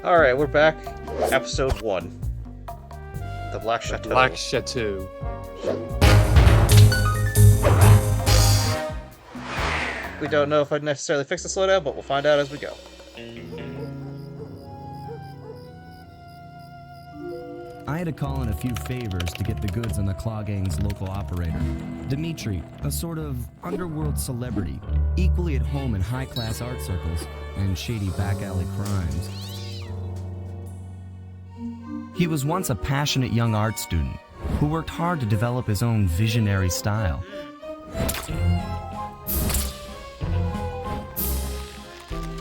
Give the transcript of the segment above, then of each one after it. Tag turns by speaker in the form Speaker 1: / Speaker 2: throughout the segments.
Speaker 1: Alright, we're back. Episode 1. The Black Chateau.
Speaker 2: Black Chateau.
Speaker 1: We don't know if I'd necessarily fix the slowdown, but we'll find out as we go.
Speaker 3: I had to call in a few favors to get the goods on the Claw Gang's local operator. Dimitri, a sort of underworld celebrity, equally at home in high-class art circles and shady back-alley crimes. He was once a passionate young art student who worked hard to develop his own visionary style.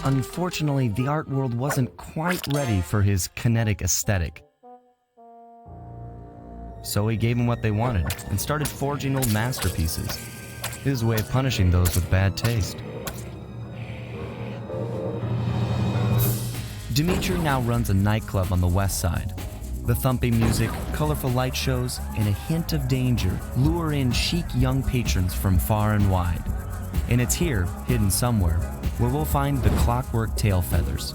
Speaker 3: Unfortunately, the art world wasn't quite ready for his kinetic aesthetic. So he gave them what they wanted and started forging old masterpieces. His way of punishing those with bad taste. Dimitri now runs a nightclub on the west side. The thumping music, colorful light shows, and a hint of danger lure in chic young patrons from far and wide. And it's here, hidden somewhere, where we'll find the clockwork tail feathers.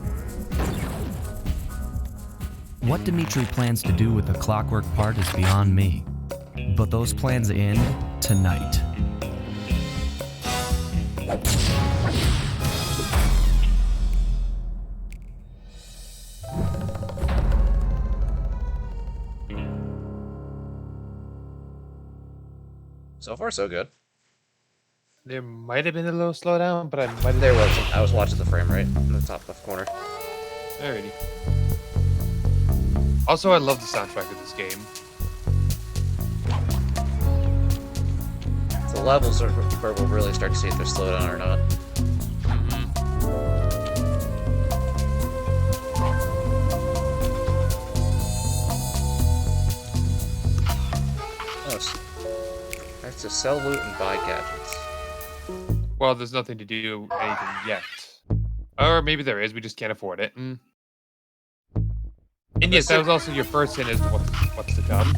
Speaker 3: What Dimitri plans to do with the clockwork part is beyond me. But those plans end tonight.
Speaker 1: So far, so good.
Speaker 2: There might have been a little slowdown, but I might have...
Speaker 1: There wasn't. I was watching the frame rate in the top left corner.
Speaker 2: Alrighty. Also, I love the soundtrack of this game.
Speaker 1: The levels are where we'll really start to see if they're slowed down or not. I have to sell loot and buy gadgets.
Speaker 2: Well, there's nothing to do anything yet. Or maybe there is, we just can't afford it. And yes, that was also your first hint as to what's to come.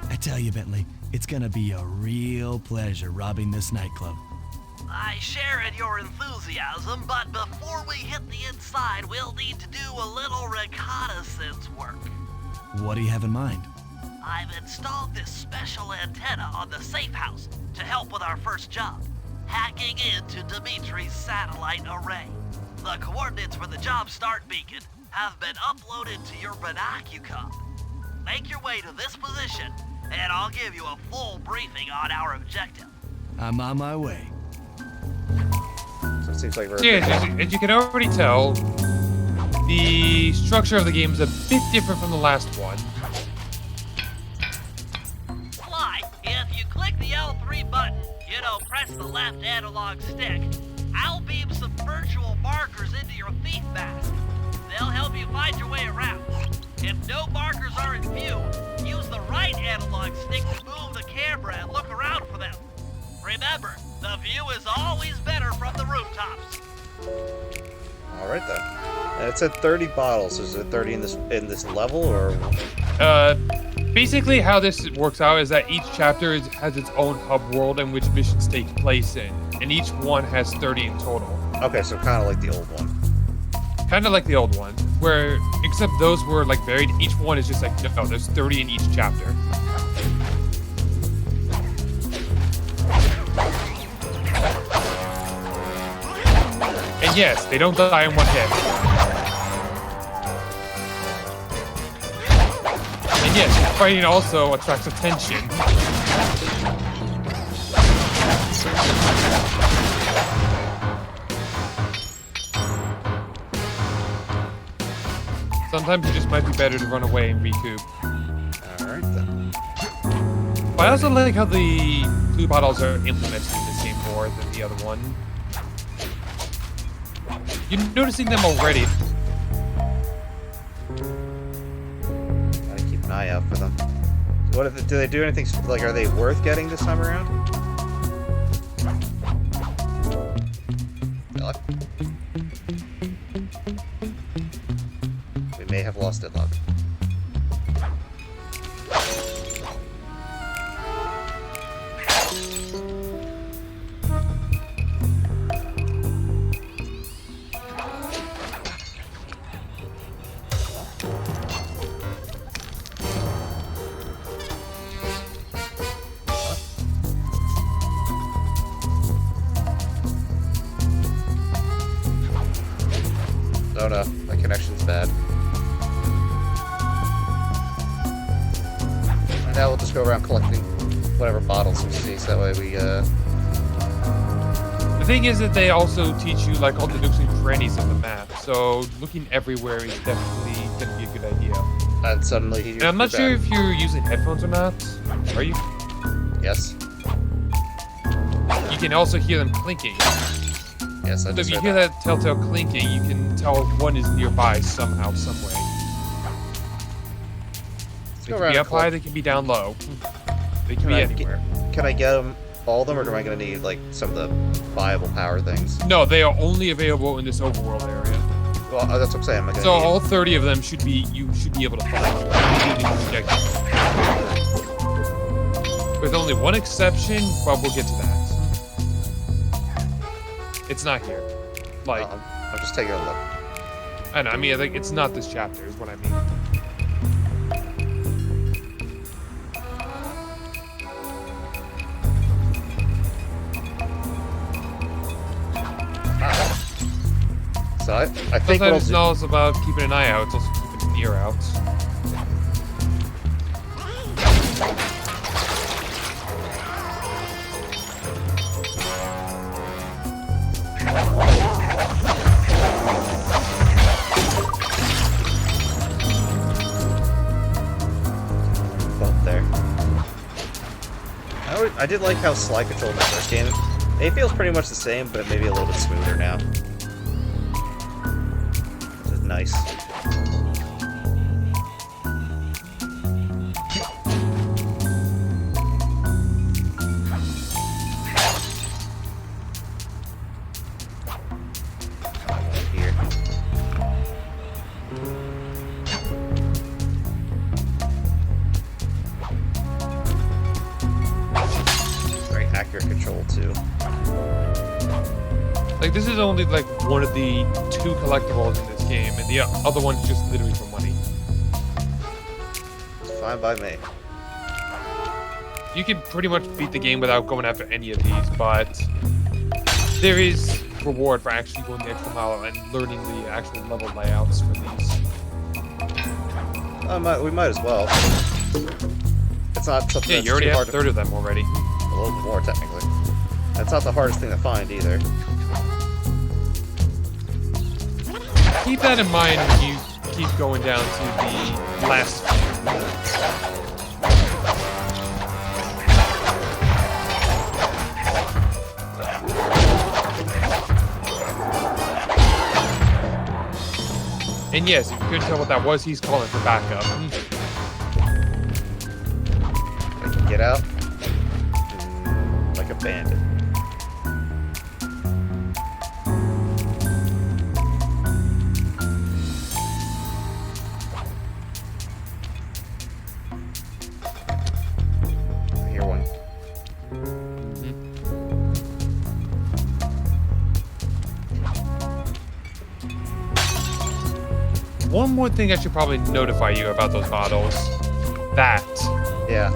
Speaker 3: I tell you, Bentley, it's gonna be a real pleasure robbing this nightclub.
Speaker 4: I share in your enthusiasm, but before we hit the inside, we'll need to do a little reconnaissance work.
Speaker 3: What do you have in mind?
Speaker 4: I've installed this special antenna on the safe house to help with our first job, hacking into Dimitri's satellite array. The coordinates for the job start beacon have been uploaded to your binocucom. Make your way to this position, and I'll give you a full briefing on our objective.
Speaker 3: I'm on my way.
Speaker 1: So it seems like we're...
Speaker 2: Yeah, as you can already tell, the structure of the game is a bit different from the last one.
Speaker 4: If you click the L3 button, press the left analog stick, I'll beam some virtual markers into your thief mask. They'll help you find your way around. If no markers are in view, use the right analog stick to move the camera and look around for them. Remember, the view is always better from the rooftops.
Speaker 1: Alright then. And it said 30 bottles. Is it 30 in this level, or...?
Speaker 2: Basically, how this works out is that each chapter has its own hub world in which missions take place in, and each one has 30 in total.
Speaker 1: Okay, so kind of like the old one.
Speaker 2: Kind of like the old one, where, except those were, like, varied, each one is just like, no, there's 30 in each chapter. And yes, they don't die in one hit. And yes, fighting also attracts attention. Sometimes it just might be better to run away and recoup.
Speaker 1: Alright then.
Speaker 2: But I also like how the blue bottles are implemented in this game more than the other one. You're noticing them already.
Speaker 1: Gotta keep an eye out for them. So what if do they do anything like? Are they worth getting this time around? Good luck. We may have lost it, luck. Oh no, my connection's bad. And now we'll just go around collecting whatever bottles we see, so that way we,
Speaker 2: The thing is that they also teach you like all the nooks and crannies of the map, so looking everywhere is definitely gonna be a good idea.
Speaker 1: and suddenly he...
Speaker 2: And I'm not sure if you're using headphones or not. Are you?
Speaker 1: Yes.
Speaker 2: You can also hear them clinking.
Speaker 1: Yes, I
Speaker 2: So if
Speaker 1: just
Speaker 2: you
Speaker 1: heard
Speaker 2: hear
Speaker 1: that.
Speaker 2: that telltale clinking, you can tell one is nearby somehow, some way. They
Speaker 1: go
Speaker 2: can
Speaker 1: around
Speaker 2: be
Speaker 1: and
Speaker 2: up high, they can be down low. They can be anywhere.
Speaker 1: Can I get them, all of them, or am I going to need, like, some of the viable power things?
Speaker 2: No, they are only available in this overworld area.
Speaker 1: Well, that's what I'm saying. Am I gonna
Speaker 2: So
Speaker 1: need...
Speaker 2: all 30 of them should be, you should be able to find, including the projectile. With only one exception, but we'll get to that. It's not here. Like,
Speaker 1: I'm just taking a look.
Speaker 2: I know, I mean, like, it's not this chapter, is what I mean.
Speaker 1: So I think
Speaker 2: Sometimes
Speaker 1: what
Speaker 2: it's not also about keeping an eye out, it's also keeping an ear out.
Speaker 1: bump there. I did like how slide control in the first game. It feels pretty much the same, but maybe a little bit smoother now. Which is nice. Here. Very accurate control too.
Speaker 2: Like, this is only, like, one of the 2 collectibles in this game, and the other one's just literally for money.
Speaker 1: It's fine by me.
Speaker 2: You can pretty much beat the game without going after any of these, but there is reward for actually going the extra mile and learning the actual level layouts for these.
Speaker 1: We might as well. It's not something
Speaker 2: Yeah,
Speaker 1: that's
Speaker 2: you already
Speaker 1: too
Speaker 2: have
Speaker 1: hard
Speaker 2: a third of them already.
Speaker 1: a little bit more technically. That's not the hardest thing to find either.
Speaker 2: Keep that in mind when you keep going down to the last few minutes. And yes, if you couldn't tell what that was, he's calling for backup.
Speaker 1: I can get out like a bandit. I hear one.
Speaker 2: One more thing I should probably notify you about those bottles. That.
Speaker 1: Yeah.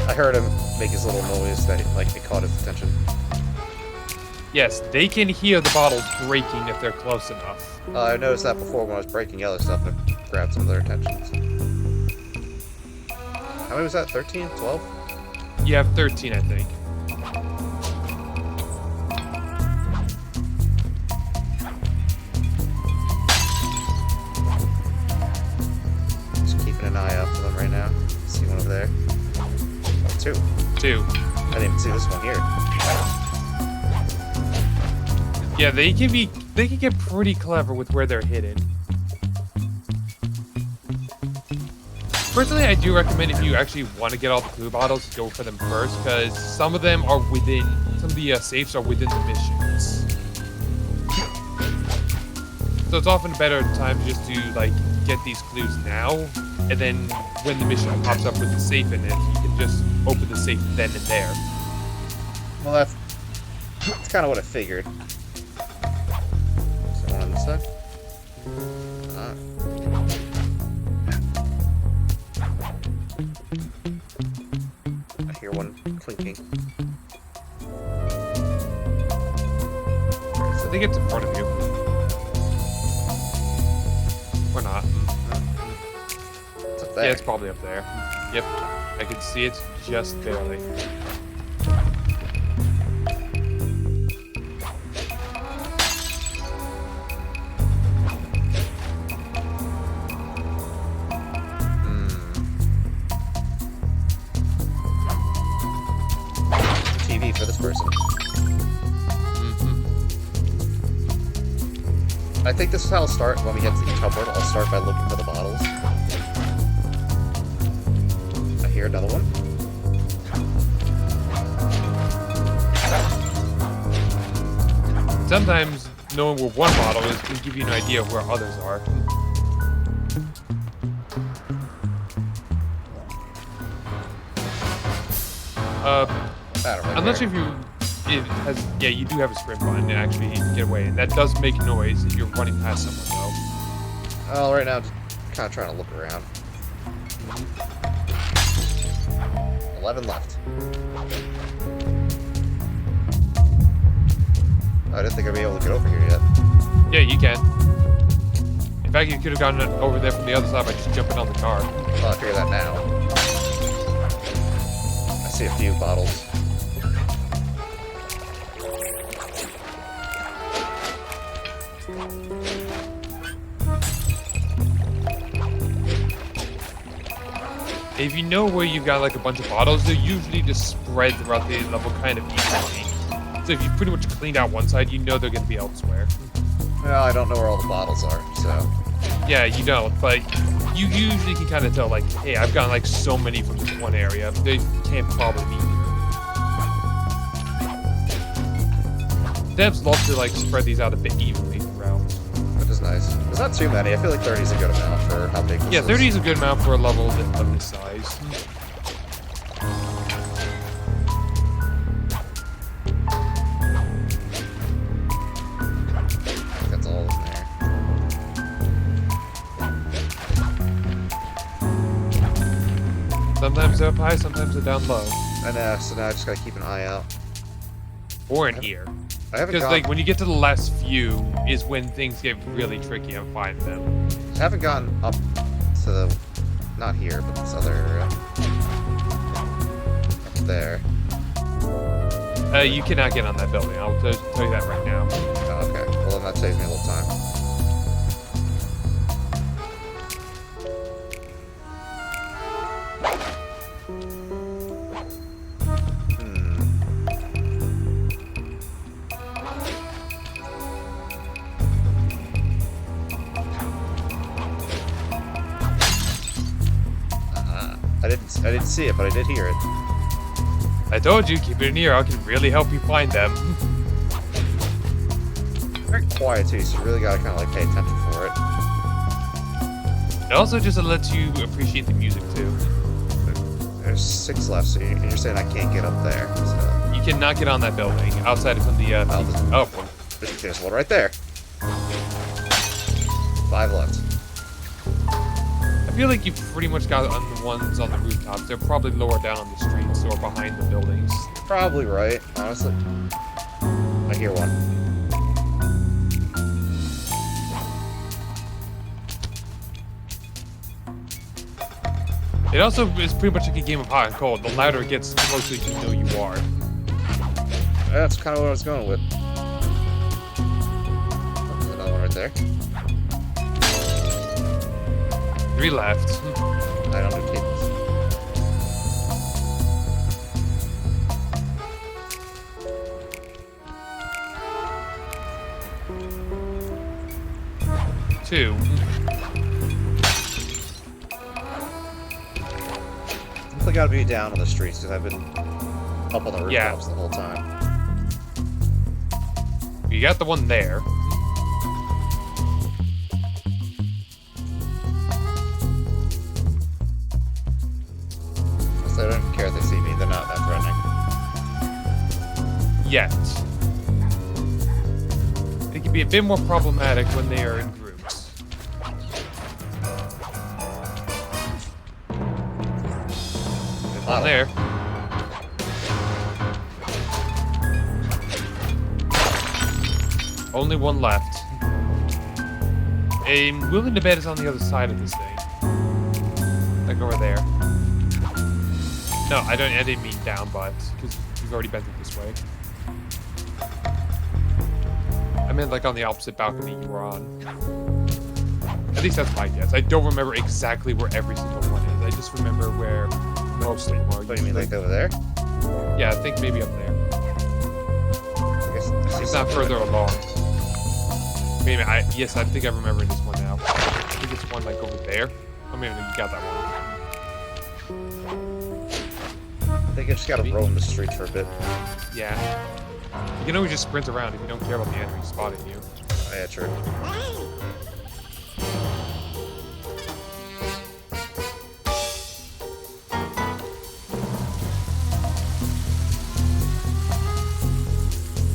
Speaker 1: I heard him make his little noise that like it caught his attention.
Speaker 2: Yes, they can hear the bottles breaking if they're close enough.
Speaker 1: I noticed that before when I was breaking other stuff and grabbed some of their attentions. How many was that? 13? 12?
Speaker 2: You have 13, I think.
Speaker 1: Just keeping an eye out for them right now. See one over there. Oh, 2.
Speaker 2: 2.
Speaker 1: I didn't even see this one here.
Speaker 2: Yeah, they can get pretty clever with where they're hidden. Personally, I do recommend if you actually want to get all the clue bottles, go for them first, because some of them are within, some of the safes are within the missions. So it's often a better time just to, like, get these clues now, and then when the mission pops up with the safe in it, you can just open the safe then and there.
Speaker 1: Well, that's kind of what I figured. Is there one on this side? I hear one clinking.
Speaker 2: So I think it's in front of you. Or not.
Speaker 1: It's up there.
Speaker 2: Yeah, it's probably up there. Yep. I can see it just barely.
Speaker 1: TV for this person. I think this is how I'll start when we get to each cupboard. I'll start by looking for the bottles. I hear another one.
Speaker 2: Sometimes knowing where one bottle is can give you an idea of where others are. I'm not sure if it has. Yeah, you do have a sprint button to actually get away, and that does make noise if you're running past someone, though.
Speaker 1: Oh, right now, I'm just kind of trying to look around. 11 left. I didn't think I'd be able to get over here yet.
Speaker 2: Yeah, you can. In fact, you could have gotten over there from the other side by just jumping on the car.
Speaker 1: Well, I figure that now. I see a few bottles.
Speaker 2: If you know where you've got like a bunch of bottles, they're usually just spread throughout the level kind of evenly. So if you pretty much cleaned out one side, you know they're going to be elsewhere.
Speaker 1: Well, I don't know where all the bottles are, so...
Speaker 2: Yeah, you don't, but you usually can kind of tell, like, hey, I've gotten like so many from this one area. They can't probably be here. Devs love to like spread these out a bit evenly throughout.
Speaker 1: Which is nice. There's not too many. I feel like 30 is a good amount for how big this is.
Speaker 2: Yeah, 30 is a good amount for a level of this size.
Speaker 1: That's all in there.
Speaker 2: Sometimes they're up high, sometimes they're down low.
Speaker 1: I know, so now I just gotta keep an eye out.
Speaker 2: Or in here.
Speaker 1: I haven't
Speaker 2: Because
Speaker 1: gone,
Speaker 2: like when you get to the last few is when things get really tricky on finding them.
Speaker 1: I haven't gone up to the... Not here, but this other... up there.
Speaker 2: You cannot get on that building. I'll tell you that right now.
Speaker 1: Oh, okay. Well, then that saves me a little time. I didn't see it, but I did hear it.
Speaker 2: I told you, keep it in here. I can really help you find them.
Speaker 1: Very quiet too, so you really gotta kind of like pay attention for it.
Speaker 2: It also just lets you appreciate the music too.
Speaker 1: There's 6 left, so you're saying I can't get up there. So
Speaker 2: You cannot get on that building outside of the. Oh,
Speaker 1: there's one right there. 5 left.
Speaker 2: I feel like you've pretty much got on the ones on the rooftops. They're probably lower down on the streets or behind the buildings.
Speaker 1: Probably right, honestly. I hear one.
Speaker 2: It also is pretty much like a game of hot and cold. The louder it gets, the closer you know you are.
Speaker 1: That's kind of what I was going with. Oh, there's another one right there.
Speaker 2: 3 left.
Speaker 1: I don't do cables.
Speaker 2: Two.
Speaker 1: I gotta be down on the streets because I've been up on the rooftops the whole time.
Speaker 2: You got the one there.
Speaker 1: So I don't care if they see me. They're not that threatening.
Speaker 2: Yet. It can be a bit more problematic when they are in groups. There's one there. Only one left. Willing to bet is on the other side of this thing. Like over there. No, I didn't mean down, but because we've already been through this way. I meant like on the opposite balcony you were on. At least that's my guess. I don't remember exactly where every single one is. I just remember where most of them are.
Speaker 1: What do you mean, like over there?
Speaker 2: Yeah, I think maybe up there.
Speaker 1: I guess I see
Speaker 2: It's not
Speaker 1: something.
Speaker 2: further along. Maybe yes, I think I remember this one now. I think it's one like over there. Oh, maybe you got that one.
Speaker 1: I think I just gotta roam the streets for a bit.
Speaker 2: Yeah. You can always just sprint around if you don't care about the enemy spotting you.
Speaker 1: Oh, yeah, true.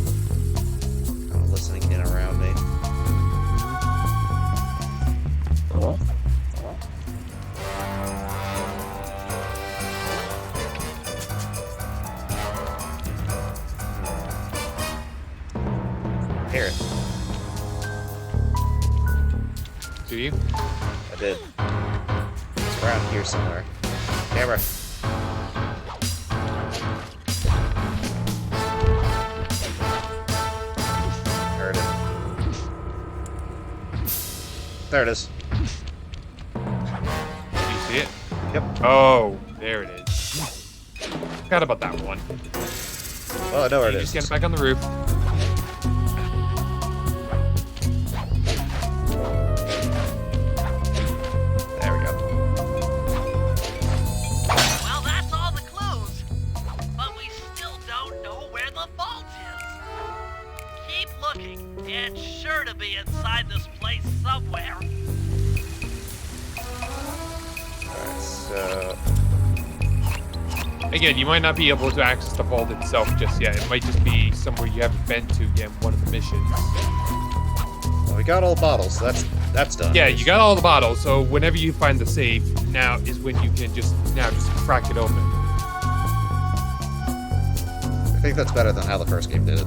Speaker 1: Kind of listening in around me. Hear it.
Speaker 2: Do you?
Speaker 1: I did. It's around here somewhere. Camera. Heard it. There it is.
Speaker 2: Do you see it?
Speaker 1: Yep.
Speaker 2: Oh, there it is. Forgot about that one.
Speaker 1: Oh, I know where it
Speaker 2: You
Speaker 1: is.
Speaker 2: just get back on the roof.
Speaker 1: There we go.
Speaker 4: Well, that's all the clues. But we still don't know where the vault is. Keep looking. It's sure to be inside this place somewhere.
Speaker 1: Alright, so...
Speaker 2: Again, you might not be able to access the vault itself just yet. It might just be somewhere you haven't been to yet in one of the missions.
Speaker 1: Well, we got all the bottles, so that's done.
Speaker 2: Yeah, you got all the bottles, so whenever you find the safe, now is when you can just crack it open.
Speaker 1: I think that's better than how the first game did it.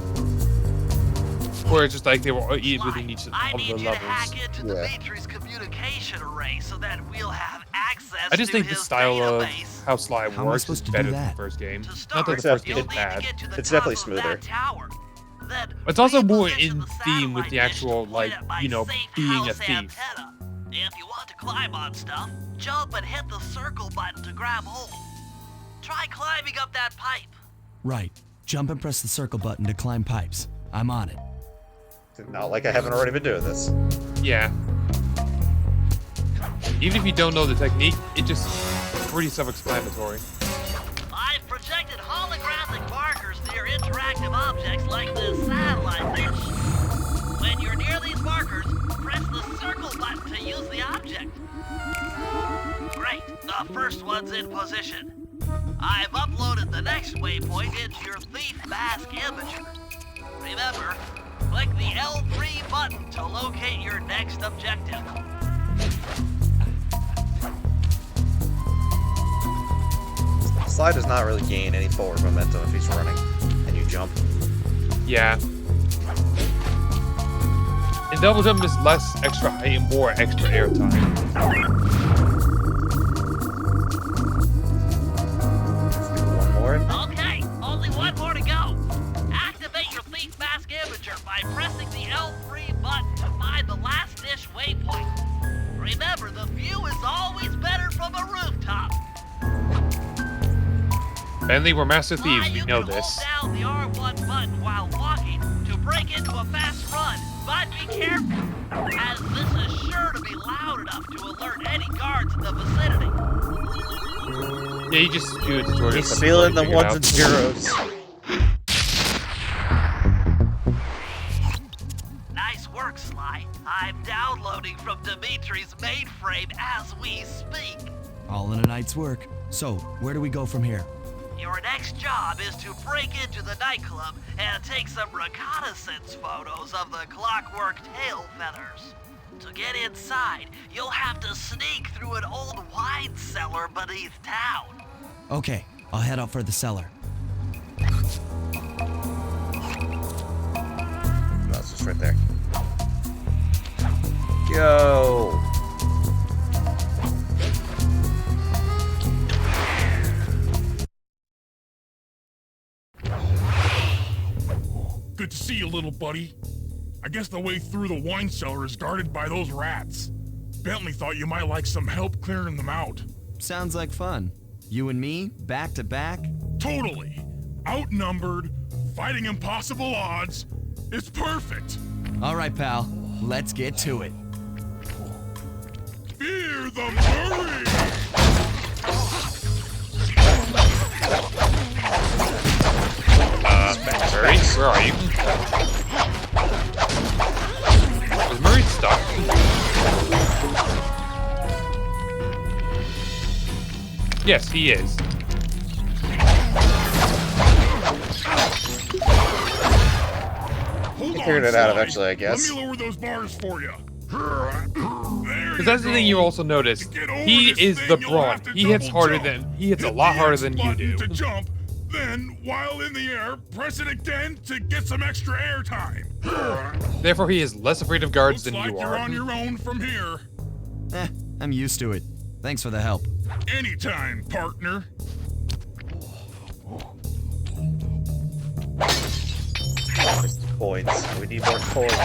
Speaker 2: Or it's just like they were within each of
Speaker 4: I
Speaker 2: the
Speaker 4: need you to
Speaker 2: levels.
Speaker 4: hack into
Speaker 1: Yeah.
Speaker 4: Dimitri's communication array so that we'll have access
Speaker 2: I just
Speaker 4: to
Speaker 2: think the
Speaker 4: his
Speaker 2: style of
Speaker 4: database.
Speaker 2: how Sly
Speaker 3: How am I
Speaker 2: works is
Speaker 3: supposed to do
Speaker 2: better than the
Speaker 3: that?
Speaker 2: first game.
Speaker 4: To
Speaker 2: Not
Speaker 4: start,
Speaker 2: that the first
Speaker 4: you'll
Speaker 2: game
Speaker 4: need
Speaker 2: is bad.
Speaker 4: to get to the
Speaker 1: It's
Speaker 4: top
Speaker 1: definitely
Speaker 4: of
Speaker 1: smoother.
Speaker 4: that tower. Then
Speaker 2: It's also more
Speaker 4: reposition
Speaker 2: in
Speaker 4: the
Speaker 2: theme with the
Speaker 4: satellite
Speaker 2: actual,
Speaker 4: dish to
Speaker 2: like,
Speaker 4: point at my
Speaker 2: you know,
Speaker 4: safe
Speaker 2: being a
Speaker 4: house
Speaker 2: thief.
Speaker 4: antenna. If you want to climb on stuff, jump and hit the circle button to grab hold. Try climbing up that pipe.
Speaker 3: Right. Jump and press the circle button to climb pipes. I'm on it.
Speaker 1: Not like I haven't already been doing this.
Speaker 2: Yeah. Even if you don't know the technique, it just pretty self-explanatory.
Speaker 4: I've projected holographic markers near interactive objects like this satellite dish. When you're near these markers, press the circle button to use the object. Great, the first one's in position. I've uploaded the next waypoint into your thief mask imager. Remember, click the L3 button to locate your next objective.
Speaker 1: Sly does not really gain any forward momentum if he's running and you jump.
Speaker 2: Yeah. And double jump is less extra height and more extra air time.
Speaker 1: One more.
Speaker 4: Okay, only one more to go. Activate your thief mask imager by pressing the L3 button to find the last dish waypoint. Remember, the view is always better from a rooftop.
Speaker 2: Bentley, we're master
Speaker 4: Sly,
Speaker 2: thieves. We
Speaker 4: you
Speaker 2: know
Speaker 4: can
Speaker 2: this.
Speaker 4: hold down the R1 button while walking to break into a fast run, but be careful, as this is sure to be loud enough to alert any guards in the vicinity.
Speaker 2: Yeah, you just do a tutorial.
Speaker 1: He's
Speaker 2: stuff
Speaker 1: stealing the
Speaker 2: before you
Speaker 1: ones and
Speaker 2: figure it out.
Speaker 1: zeros.
Speaker 4: Nice work, Sly. I'm downloading from Dimitri's mainframe as we speak.
Speaker 3: All in a night's work. So, where do we go from here?
Speaker 4: Your next job is to break into the nightclub and take some reconnaissance photos of the clockwork tail feathers. To get inside, you'll have to sneak through an old wine cellar beneath town.
Speaker 3: Okay, I'll head out for the cellar.
Speaker 1: No, it's just right there. go.
Speaker 5: Good to see you, little buddy. I guess the way through the wine cellar is guarded by those rats. Bentley thought you might like some help clearing them out.
Speaker 3: Sounds like fun. You and me, back to back?
Speaker 5: Totally. Outnumbered, fighting impossible odds. It's perfect.
Speaker 3: All right, pal. Let's get to it.
Speaker 5: Fear the Murray!
Speaker 2: Murray, where are you? Is Murray stuck? Yes, he is.
Speaker 5: Hold on,
Speaker 1: figured it out
Speaker 5: Sly.
Speaker 1: eventually, I guess.
Speaker 5: Let me lower those bars for you.
Speaker 2: Because that's the thing you also notice. He is the brawn. He hits harder than he hits a lot harder than you do.
Speaker 5: To jump, then while in the air, press it again to get some extra air time.
Speaker 2: Therefore, he is less afraid of guards
Speaker 5: Looks
Speaker 2: than
Speaker 5: like
Speaker 2: you
Speaker 5: you're
Speaker 2: are.
Speaker 5: on your own from here.
Speaker 3: I'm used to it. Thanks for the help.
Speaker 5: Anytime, partner.
Speaker 1: Coins. We need more coins. I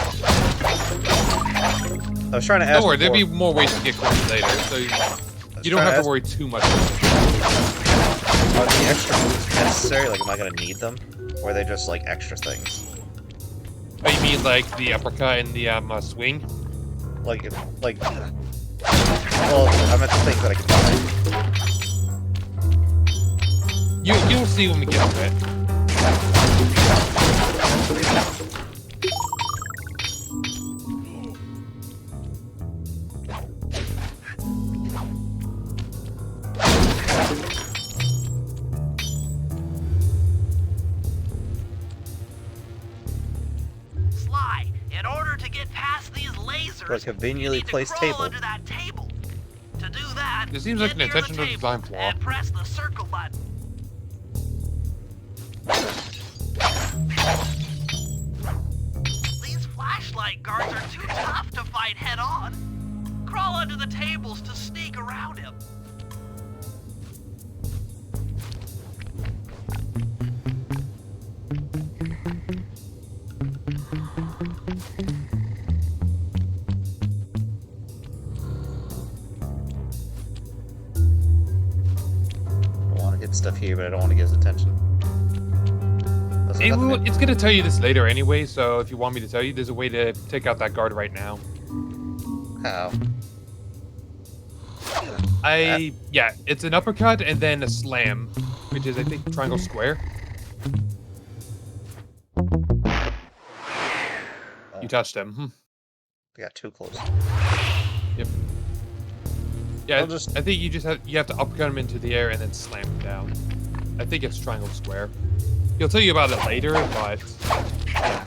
Speaker 1: was trying to ask.
Speaker 2: Don't worry, there'll be
Speaker 1: before,
Speaker 2: more ways to get coins later, so you don't have to worry too much.
Speaker 1: are the extra moves necessary? Like, am I gonna need them? Or are they just like extra things?
Speaker 2: Oh, you mean like the uppercut and the swing?
Speaker 1: Like, well, I meant to think that I could buy.
Speaker 2: You'll see when we get to it.
Speaker 4: Sly, in order to get past these lasers,
Speaker 1: For a conveniently
Speaker 4: you need to
Speaker 1: placed
Speaker 4: crawl
Speaker 1: table.
Speaker 4: under that table. To do that,
Speaker 2: This seems like
Speaker 4: get
Speaker 2: an
Speaker 4: near the
Speaker 2: intentional
Speaker 4: table
Speaker 2: design flaw.
Speaker 4: and press the circle button. These flashlight guards are too tough to fight head on. Crawl under the tables to sneak around him.
Speaker 1: I want to hit stuff here, but I don't want to get his attention. There's nothing in-
Speaker 2: It's gonna tell you this later anyway, so if you want me to tell you, there's a way to take out that guard right now.
Speaker 1: How?
Speaker 2: Yeah, it's an uppercut and then a slam, which is, I think, triangle square. You touched him.
Speaker 1: I got too close.
Speaker 2: Yep. Yeah,
Speaker 1: I'll just-
Speaker 2: I think you have to uppercut him into the air and then slam him down. I think it's triangle square. He'll tell you about it later, but yeah.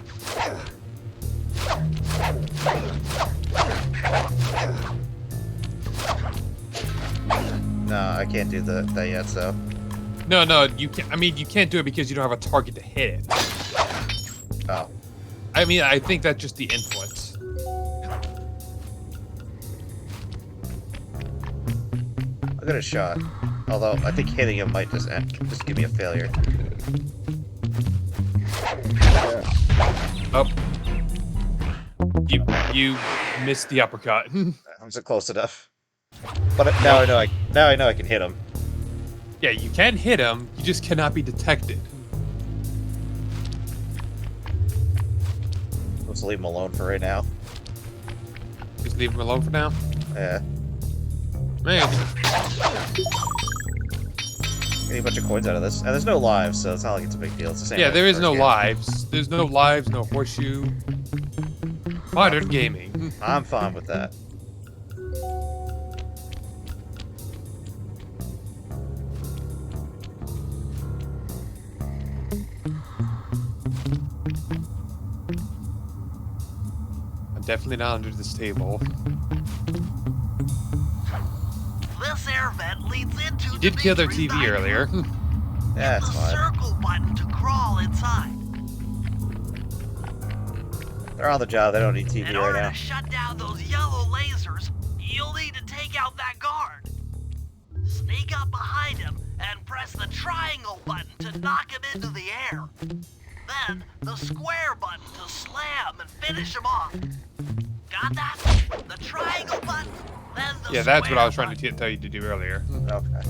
Speaker 1: No, I can't do that yet, so.
Speaker 2: No, you can't. I mean, you can't do it because you don't have a target to hit it.
Speaker 1: Oh.
Speaker 2: I mean, I think that's just the inputs.
Speaker 1: I'll get a shot. Although, I think hitting him might just give me a failure.
Speaker 2: Oh. You missed the uppercut.
Speaker 1: I'm so close enough. But now I know I can hit him.
Speaker 2: Yeah, you can hit him, you just cannot be detected.
Speaker 1: Let's leave him alone for right now.
Speaker 2: Just leave him alone for now.
Speaker 1: Yeah.
Speaker 2: Man,
Speaker 1: Getting a bunch of coins out of this. And there's no lives, so it's not like it's a big deal. It's the same.
Speaker 2: yeah,
Speaker 1: as
Speaker 2: there
Speaker 1: the
Speaker 2: is
Speaker 1: first
Speaker 2: no
Speaker 1: game.
Speaker 2: lives. There's no lives, no horseshoe. Modern gaming.
Speaker 1: I'm fine with that.
Speaker 2: I'm definitely not under this table.
Speaker 4: This air vent leads into
Speaker 2: You did kill their
Speaker 4: Dimitri's
Speaker 2: TV
Speaker 4: dining
Speaker 2: earlier.
Speaker 4: room.
Speaker 1: Yeah,
Speaker 4: Hit
Speaker 1: it's
Speaker 4: the
Speaker 1: fine.
Speaker 4: circle button to crawl inside.
Speaker 1: They're on the job. They don't need TV
Speaker 4: In
Speaker 1: right
Speaker 4: order
Speaker 1: now.
Speaker 4: to shut down those yellow sneak up behind him and press the triangle button to knock him into the air. Then the square button to slam and finish him off. Got that? The triangle button, then the
Speaker 2: Yeah, that's what I was
Speaker 4: square
Speaker 2: trying to tell you to do earlier.
Speaker 1: Okay.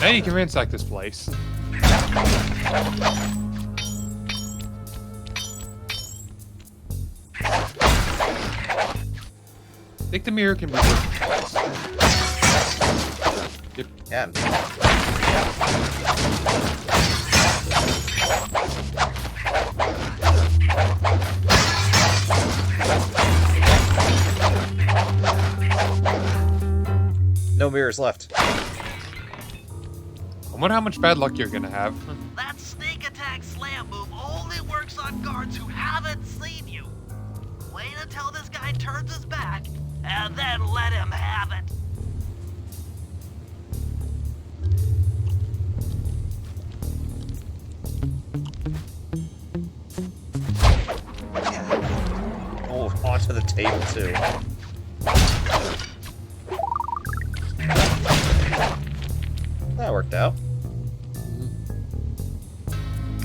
Speaker 2: Now you can ransack this place. I think the mirror can be working twice. Yep.
Speaker 1: Yeah. No mirrors left.
Speaker 2: I wonder how much bad luck you're gonna have.
Speaker 4: That sneak attack slam move only works on guards who haven't seen you. Wait until this guy turns his back, and then let him have it.
Speaker 1: Oh, onto the table too. That worked out.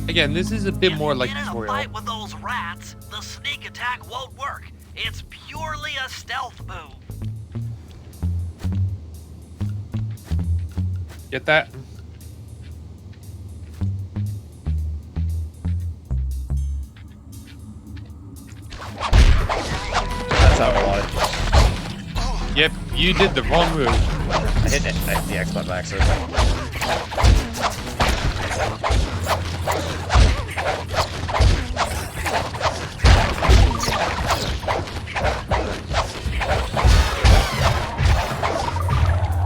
Speaker 2: Again, this is a bit
Speaker 4: If
Speaker 2: more
Speaker 4: you
Speaker 2: like
Speaker 4: get in a
Speaker 2: tutorial.
Speaker 4: fight with those rats, the sneak attack won't work. It's purely a stealth move.
Speaker 2: Get that?
Speaker 1: That's how I wanted.
Speaker 2: Yep, you did the wrong move.
Speaker 1: I hit the X button by accident.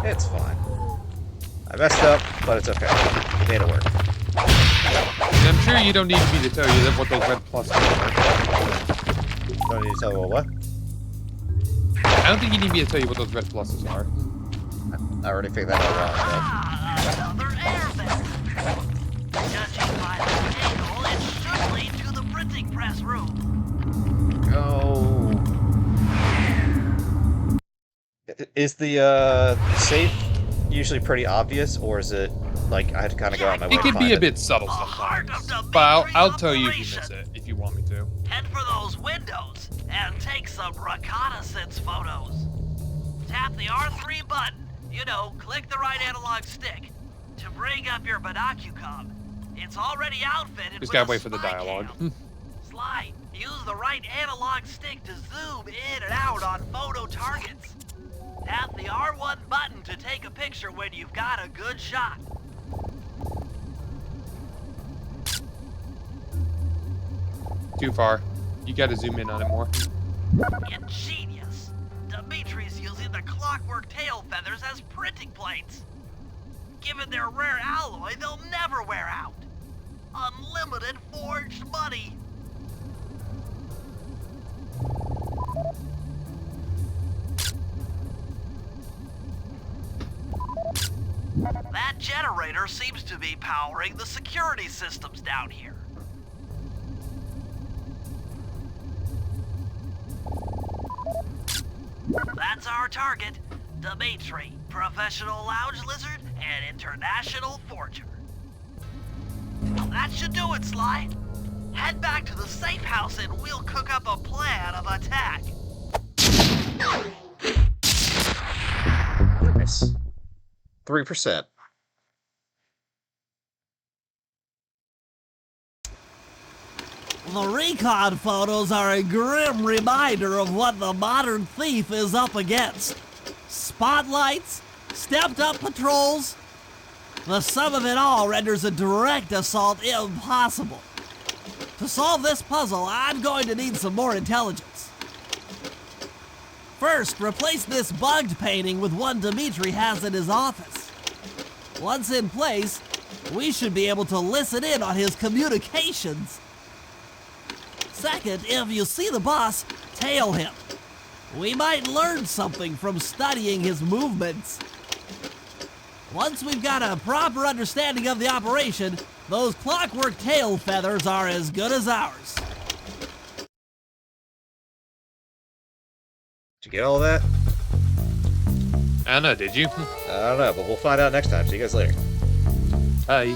Speaker 1: It's fine. I messed up, but it's okay. Made it work.
Speaker 2: And I'm sure you don't need me to tell you that what those red pluses are.
Speaker 1: Don't need to tell me what?
Speaker 2: I don't think you need me to tell you what those red pluses are.
Speaker 1: I already figured that out wrong.
Speaker 4: Ah, another air vent. Judging by the angle, it should lead to the printing press room.
Speaker 1: Go. Is the safe usually pretty obvious, or is it like I had to kind of go out my way
Speaker 2: It
Speaker 1: to
Speaker 2: can
Speaker 1: find
Speaker 2: be a
Speaker 1: it?
Speaker 2: bit subtle
Speaker 4: The heart of
Speaker 2: sometimes.
Speaker 4: the
Speaker 2: But I'll
Speaker 4: military
Speaker 2: tell you if you miss
Speaker 4: operation.
Speaker 2: it, if you want me to.
Speaker 4: Head for those windows and take some reconnaissance photos. Tap the R3 button, you know, click the right analog stick, to bring up your binocucom. It's already outfitted
Speaker 2: Just
Speaker 4: with
Speaker 2: gotta
Speaker 4: a
Speaker 2: wait for the
Speaker 4: spy
Speaker 2: dialogue.
Speaker 4: cam. Slide, use the right analog stick to zoom in and out on photo targets. Tap the R1 button to take a picture when you've got a good shot.
Speaker 2: Too far. You gotta zoom in on it more.
Speaker 4: Ingenious. Dimitri's using the clockwork tail feathers as printing plates. Given their rare alloy, they'll never wear out. Unlimited forged money. That generator seems to be powering the security systems down here. That's our target, Dimitri, professional lounge lizard and international forger. That should do it, Sly. Head back to the safe house and we'll cook up a plan of attack.
Speaker 1: Nice. 3%.
Speaker 4: The recon photos are a grim reminder of what the modern thief is up against. Spotlights, stepped-up patrols. The sum of it all renders a direct assault impossible. To solve this puzzle, I'm going to need some more intelligence. First, replace this bugged painting with one Dimitri has in his office. Once in place, we should be able to listen in on his communications. Second, if you see the boss, tail him. We might learn something from studying his movements. Once we've got a proper understanding of the operation, those clockwork tail feathers are as good as ours.
Speaker 1: Did you get all that?
Speaker 2: I don't know, did you?
Speaker 1: I don't know, but we'll find out next time. See you guys later.
Speaker 2: Bye.